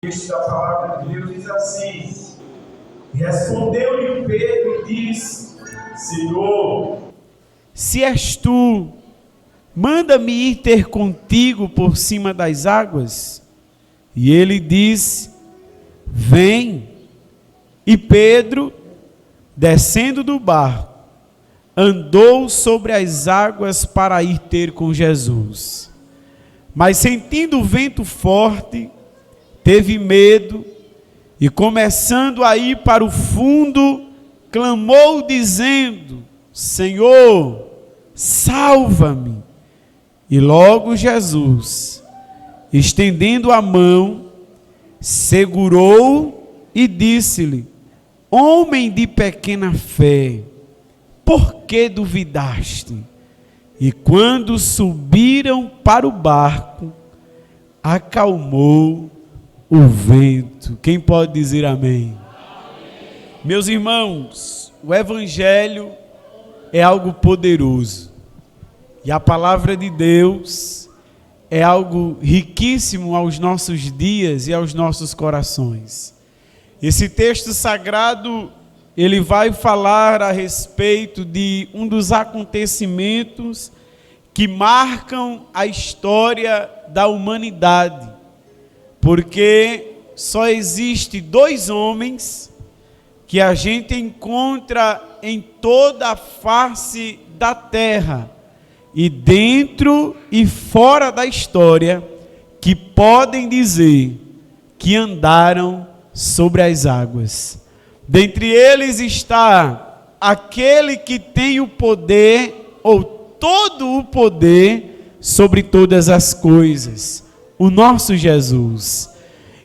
texto da palavra de Deus diz assim: respondeu-lhe Pedro e disse: Senhor, se és tu, manda-me ir ter contigo por cima das águas. E ele disse: vem. E Pedro, descendo do barco, andou sobre as águas para ir ter com Jesus. Mas sentindo o vento forte, teve medo e, começando a ir para o fundo, clamou dizendo: Senhor, salva-me. E logo Jesus, estendendo a mão, segurou e disse-lhe: homem de pequena fé, por que duvidaste? E quando subiram para o barco, acalmou o vento. Quem pode dizer amém? Meus irmãos, o Evangelho é algo poderoso. E a palavra de Deus é algo riquíssimo aos nossos dias e aos nossos corações. Esse texto sagrado, ele vai falar a respeito de um dos acontecimentos que marcam a história da humanidade. Porque só existe dois homens que a gente encontra em toda a face da terra, e dentro e fora da história, que podem dizer que andaram sobre as águas. Dentre eles está aquele que tem o poder, ou todo o poder, sobre todas as coisas, o nosso Jesus.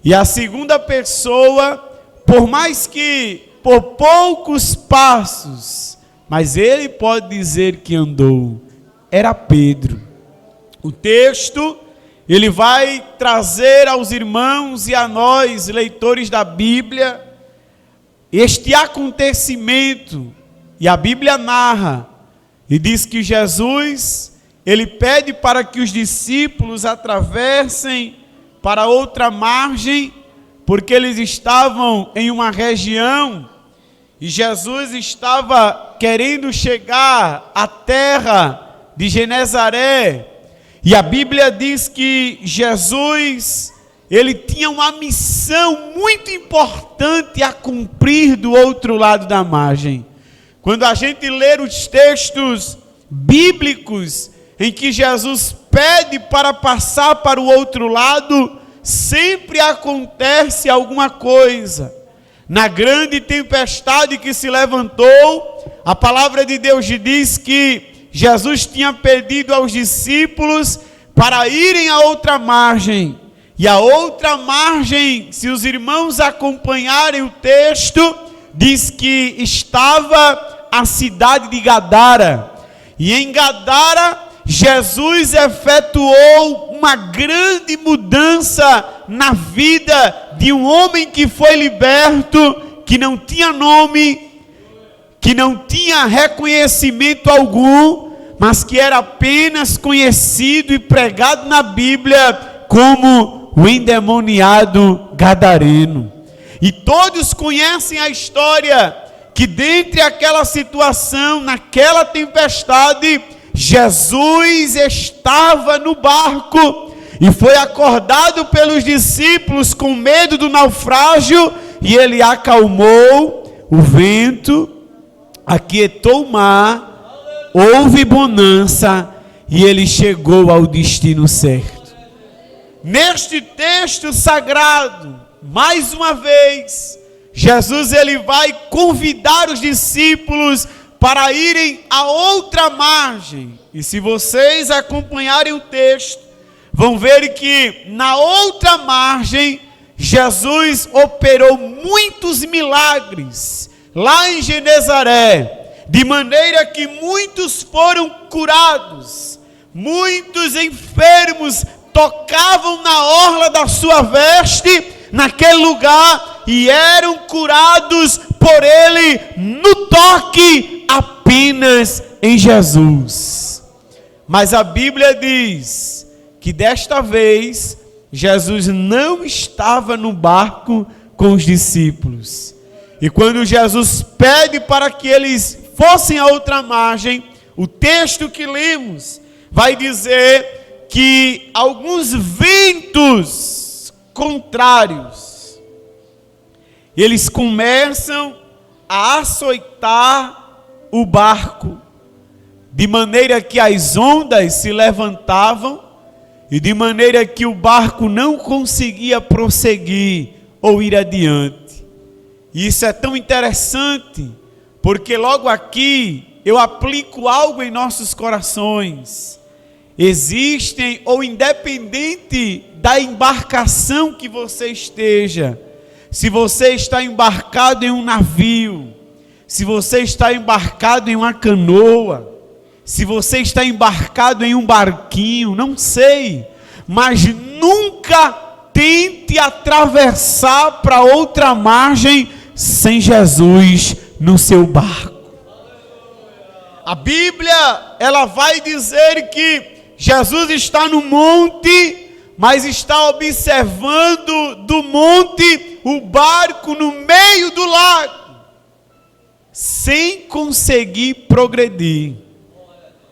E a segunda pessoa, por mais que por poucos passos, mas ele pode dizer que andou, era Pedro. O texto, ele vai trazer aos irmãos e a nós, leitores da Bíblia, este acontecimento. E a Bíblia narra e diz que Jesus, ele pede para que os discípulos atravessem para outra margem, porque eles estavam em uma região e Jesus estava querendo chegar à terra de Genezaré. E a Bíblia diz que Jesus, ele tinha uma missão muito importante a cumprir do outro lado da margem. Quando a gente lê os textos bíblicos em que Jesus pede para passar para o outro lado, sempre acontece alguma coisa. Na grande tempestade que se levantou, a palavra de Deus diz que Jesus tinha pedido aos discípulos para irem à outra margem. E a outra margem, se os irmãos acompanharem o texto, diz que estava a cidade de Gadara. E em Gadara, Jesus efetuou uma grande mudança na vida de um homem que foi liberto, que não tinha nome, que não tinha reconhecimento algum, mas que era apenas conhecido e pregado na Bíblia como o endemoniado gadareno. E todos conhecem a história que dentre aquela situação, naquela tempestade, Jesus estava no barco e foi acordado pelos discípulos com medo do naufrágio, e ele acalmou o vento, aquietou o mar, houve bonança e ele chegou ao destino certo. Neste texto sagrado, mais uma vez, Jesus ele vai convidar os discípulos para irem a outra margem. E se vocês acompanharem o texto, vão ver que na outra margem, Jesus operou muitos milagres, lá em Genezaré, de maneira que muitos foram curados, muitos enfermos tocavam na orla da sua veste, naquele lugar, e eram curados por ele, no toque apenas em Jesus. Mas a Bíblia diz que desta vez, Jesus não estava no barco com os discípulos. E quando Jesus pede para que eles fossem a outra margem, o texto que lemos vai dizer que alguns ventos contrários, eles começam a açoitar o barco, de maneira que as ondas se levantavam e de maneira que o barco não conseguia prosseguir ou ir adiante. E isso é tão interessante, porque logo aqui eu aplico algo em nossos corações. Existem, ou independente da embarcação que você esteja, se você está embarcado em um navio, se você está embarcado em uma canoa, se você está embarcado em um barquinho, não sei, mas nunca tente atravessar para outra margem sem Jesus no seu barco. A Bíblia, ela vai dizer que Jesus está no monte, mas está observando do monte o barco no meio do lago, sem conseguir progredir,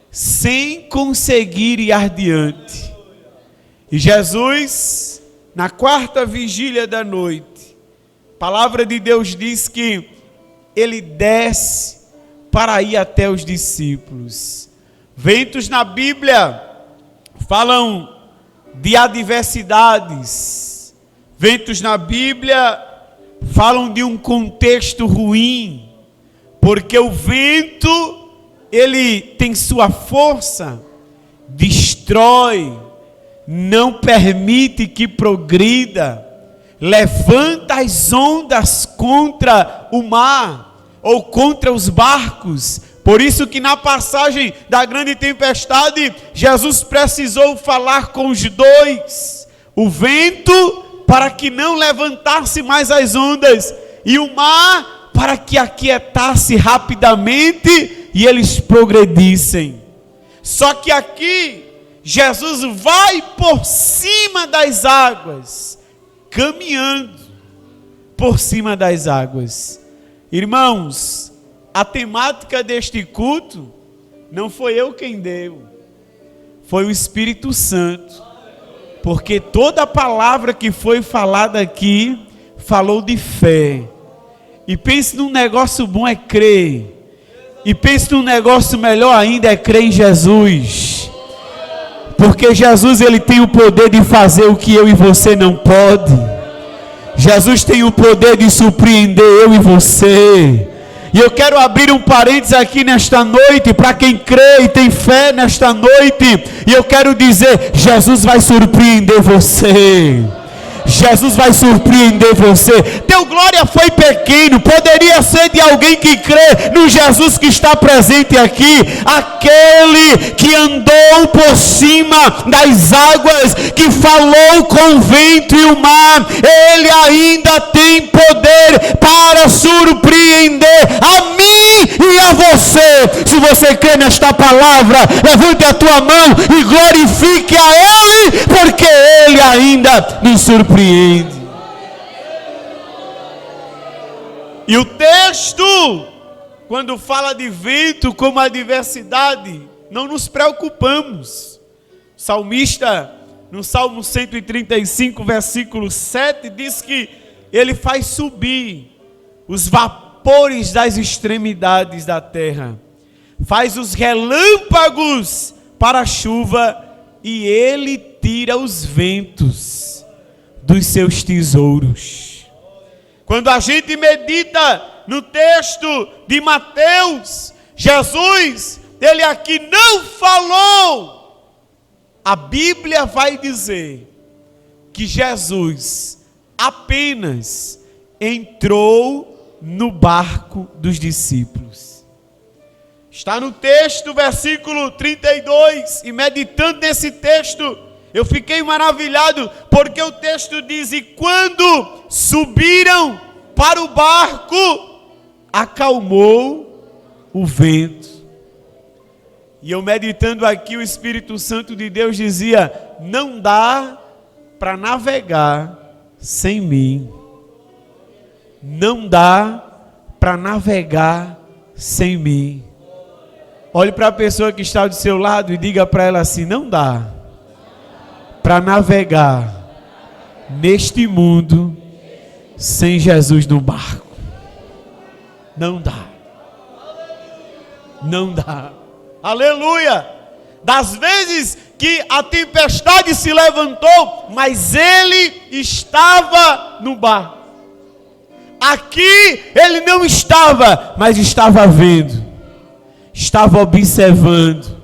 sem conseguir ir adiante. E Jesus, na quarta vigília da noite, a palavra de Deus diz que ele desce para ir até os discípulos. Ventos na Bíblia falam de adversidades. Ventos na Bíblia falam de um contexto ruim, porque o vento, ele tem sua força, destrói, não permite que progrida, levanta as ondas contra o mar ou contra os barcos. Por isso que na passagem da grande tempestade, Jesus precisou falar com os dois, o vento para que não levantasse mais as ondas e o mar para que aquietasse rapidamente e eles progredissem. Só que aqui Jesus vai por cima das águas, caminhando por cima das águas. Irmãos, a temática deste culto não foi eu quem deu, foi o Espírito Santo, porque toda a palavra que foi falada aqui falou de fé. E pense num negócio bom é crer, e pense num negócio melhor ainda é crer em Jesus, porque Jesus, ele tem o poder de fazer o que eu e você não pode. Jesus tem o poder de surpreender eu e você. E eu quero abrir um parênteses aqui nesta noite, para quem crê e tem fé nesta noite, e eu quero dizer, Jesus vai surpreender você. Jesus vai surpreender você. Teu glória foi pequeno, poderia ser de alguém que crê no Jesus que está presente aqui, aquele que andou por cima das águas, que falou com o vento e o mar. Ele ainda tem poder para surpreender a mim e a você. Se você crê nesta palavra, levante a tua mão e glorifique a Ele, porque Ele ainda nos surpreende. E o texto, quando fala de vento como adversidade, não nos preocupamos. O salmista, no Salmo 135, versículo 7, diz que ele faz subir os vapores das extremidades da terra, faz os relâmpagos para a chuva, e ele tira os ventos dos seus tesouros. Quando a gente medita no texto de Mateus, Jesus, ele aqui não falou. A Bíblia vai dizer que Jesus apenas entrou no barco dos discípulos. Está no texto, versículo 32, e meditando nesse texto, eu fiquei maravilhado, porque o texto diz, e quando subiram para o barco, acalmou o vento. E eu meditando aqui, o Espírito Santo de Deus dizia, não dá para navegar sem mim. Não dá para navegar sem mim. Olhe para a pessoa que está do seu lado e diga para ela assim: não dá para navegar neste mundo sem Jesus no barco. Não dá. Não dá. Aleluia! Das vezes que a tempestade se levantou, mas ele estava no barco. Aqui ele não estava, mas estava vendo, estava observando.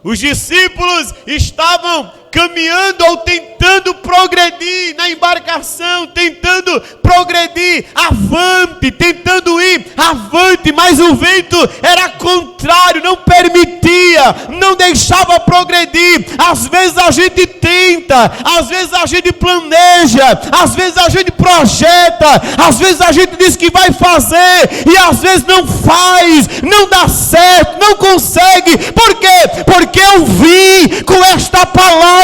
Os discípulos estavam caminhando ou tentando progredir na embarcação, tentando progredir avante, tentando ir avante, mas o vento era contrário, não permitia, não deixava progredir. Às vezes a gente tenta, às vezes a gente planeja, às vezes a gente projeta, às vezes a gente diz que vai fazer e às vezes não faz, não dá certo, não consegue. Por quê? Porque eu vim com esta palavra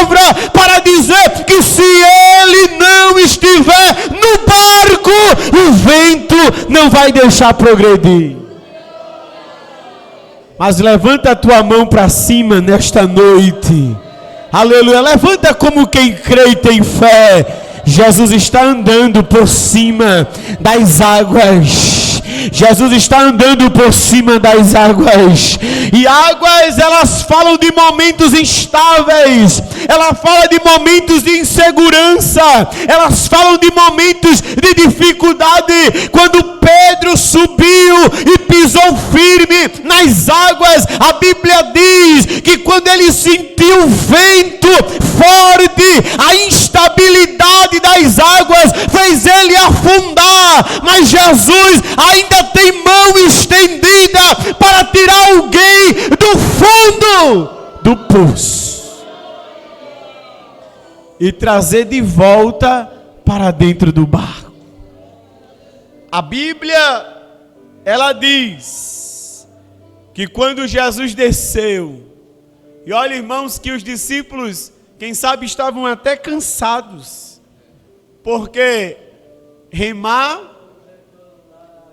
para dizer que se ele não estiver no barco, o vento não vai deixar progredir. Mas levanta a tua mão para cima nesta noite. Aleluia. Levanta como quem crê e tem fé. Jesus está andando por cima das águas. Jesus está andando por cima das águas. E águas, elas falam de momentos instáveis. Ela fala de momentos de insegurança. Elas falam de momentos de dificuldade. Quando Pedro subiu e pisou firme nas águas, a Bíblia diz que quando ele sentiu o vento forte, a instabilidade das águas fez ele afundar. Mas Jesus ainda tem mão estendida para tirar alguém do fundo do poço e trazer de volta para dentro do barco. A Bíblia, ela diz que quando Jesus desceu, e olha, irmãos, que os discípulos, quem sabe, estavam até cansados, porque remar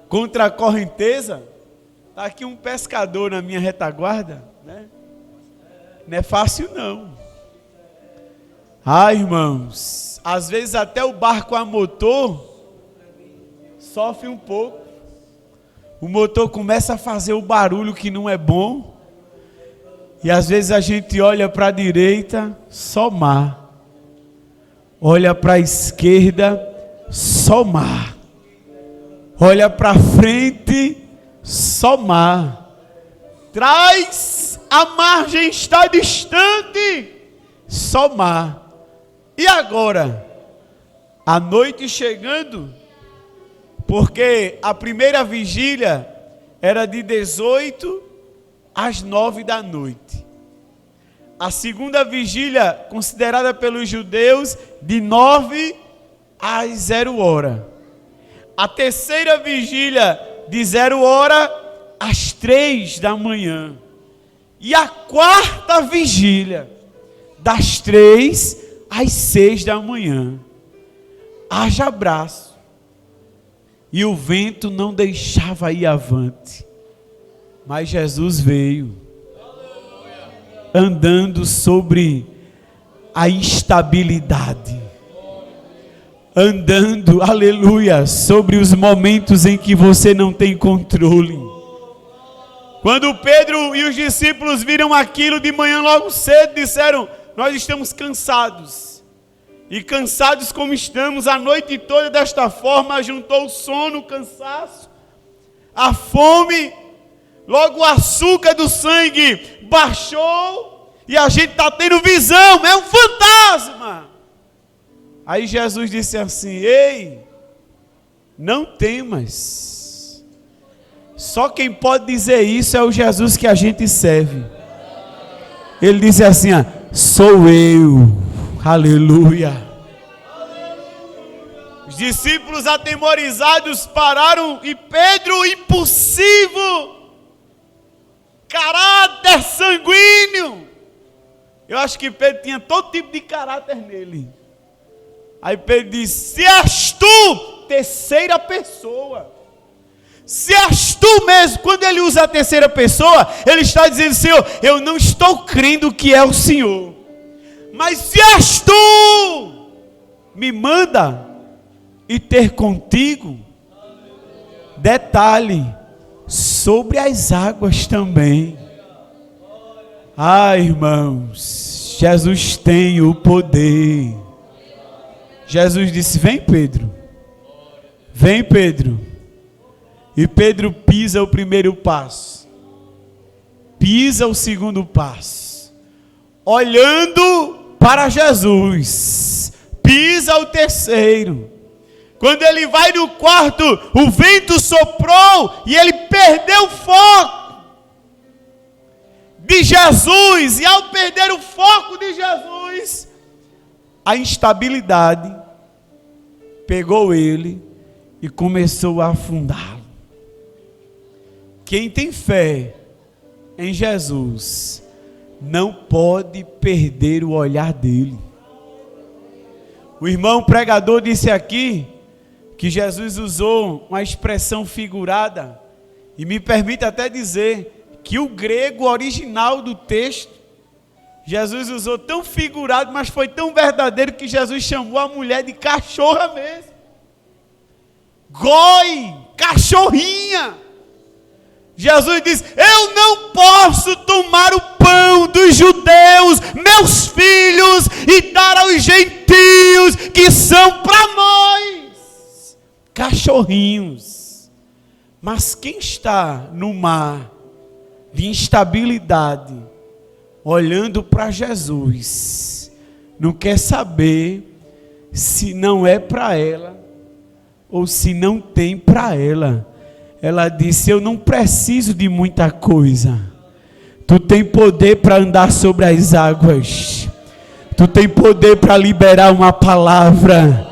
contra a correnteza, está aqui um pescador na minha retaguarda, né? Não é fácil não. Irmãos, às vezes até o barco a motor sofre um pouco. O motor começa a fazer o barulho que não é bom. E às vezes a gente olha para a direita, só mar. Olha para a esquerda, só mar. Olha para frente, só mar. Traz, a margem está distante, só mar. E agora? A noite chegando, porque a primeira vigília era de 18 às 9 da noite. A segunda vigília, considerada pelos judeus, de 9 às 0 hora. A terceira vigília, de 0 hora às 3 da manhã. E a quarta vigília, das 3 às 6 da manhã. Haja abraço. E o vento não deixava ir avante. Mas Jesus veio, andando sobre a instabilidade, andando, aleluia, sobre os momentos em que você não tem controle. Quando Pedro e os discípulos viram aquilo de manhã logo cedo, disseram: nós estamos cansados. E cansados como estamos, a noite toda desta forma, juntou o sono, o cansaço, a fome, logo o açúcar do sangue baixou, e a gente está tendo visão, é um fantasma. Aí Jesus disse assim: ei, não temas. Só quem pode dizer isso é o Jesus que a gente serve. Ele disse assim: sou eu. Aleluia. Os discípulos atemorizados pararam e Pedro, impulsivo, caráter sanguíneo. Eu acho que Pedro tinha todo tipo de caráter nele. Aí Pedro disse: se és tu, terceira pessoa. Se és tu mesmo. Quando ele usa a terceira pessoa, ele está dizendo: Senhor, eu não estou crendo que é o Senhor. Mas se és tu, me manda ir ter contigo. Detalhe, sobre as águas também. Ah, irmãos, Jesus tem o poder. Jesus disse: vem, Pedro. Vem, Pedro. E Pedro pisa o primeiro passo. Pisa o segundo passo. Olhando para Jesus. Pisa o terceiro. Quando ele vai no quarto, o vento soprou e ele perdeu o foco de Jesus. E ao perder o foco de Jesus, a instabilidade pegou ele e começou a afundá-lo. Quem tem fé em Jesus não pode perder o olhar dele. O irmão pregador disse aqui que Jesus usou uma expressão figurada, e me permite até dizer que o grego original do texto, Jesus usou tão figurado, mas foi tão verdadeiro, que Jesus chamou a mulher de cachorra mesmo. Goi, cachorrinha. Jesus diz: eu não posso tomar o pão dos judeus, meus filhos, e dar aos gentios, que são para nós cachorrinhos. Mas quem está no mar de instabilidade, olhando para Jesus, não quer saber se não é para ela ou se não tem para ela. Ela disse: eu não preciso de muita coisa. Tu tem poder para andar sobre as águas. Tu tem poder para liberar uma palavra.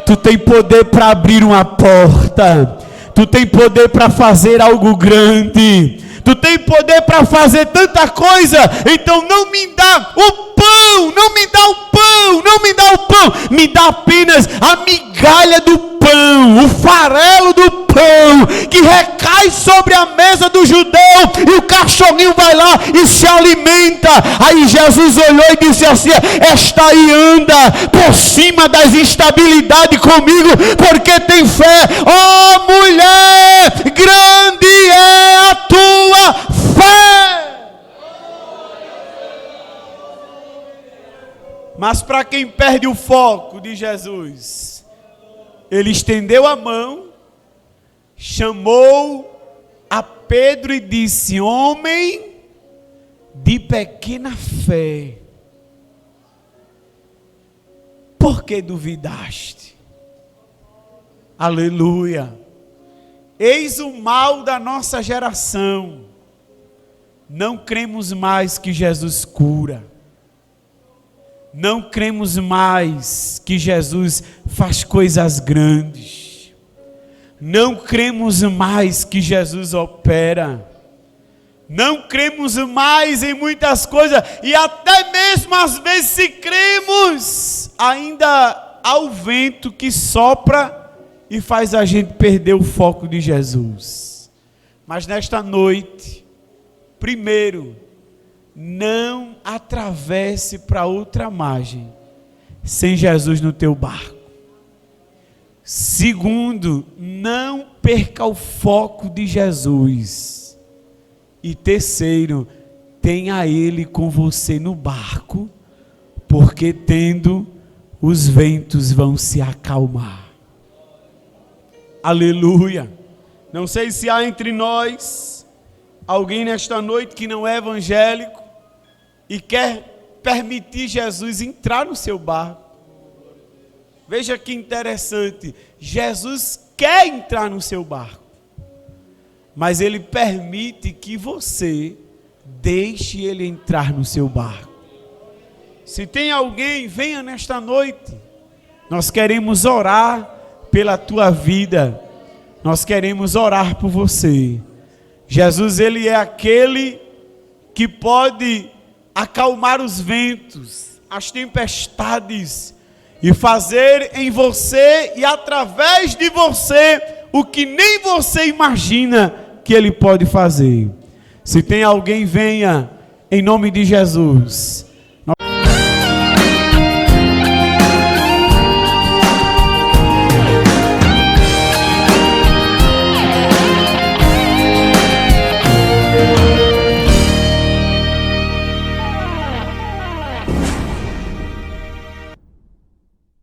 Tu tem poder para abrir uma porta. Tu tem poder para fazer algo grande. Tu tem poder para fazer tanta coisa. Então não me dá o pão, não me dá o pão, não me dá o pão. Me dá apenas a migalha do pão, o farelo do pão, que recai sobre a mesa do judeu, e o cachorrinho vai lá e se alimenta. Aí Jesus olhou e disse assim: esta aí anda por cima das instabilidades comigo, porque tem fé. Oh mulher, grande é a tua fé. Mas para quem perde o foco de Jesus, ele estendeu a mão, chamou a Pedro e disse: homem de pequena fé, por que duvidaste? Aleluia. Eis o mal da nossa geração. Não cremos mais que Jesus cura. Não cremos mais que Jesus faz coisas grandes. Não cremos mais que Jesus opera. Não cremos mais em muitas coisas. E até mesmo às vezes, se cremos, ainda há o vento que sopra e faz a gente perder o foco de Jesus. Mas nesta noite, primeiro, não atravesse para outra margem sem Jesus no teu barco. Segundo, não perca o foco de Jesus. E terceiro, tenha Ele com você no barco, porque tendo, os ventos vão se acalmar. Aleluia. Não sei se há entre nós alguém nesta noite que não é evangélico e quer permitir Jesus entrar no seu barco. Veja que interessante, Jesus quer entrar no seu barco, mas Ele permite que você deixe Ele entrar no seu barco. Se tem alguém, venha nesta noite. Nós queremos orar pela tua vida. Nós queremos orar por você. Jesus, Ele é aquele que pode acalmar os ventos, as tempestades, e fazer em você e através de você o que nem você imagina que Ele pode fazer. Se tem alguém, venha em nome de Jesus.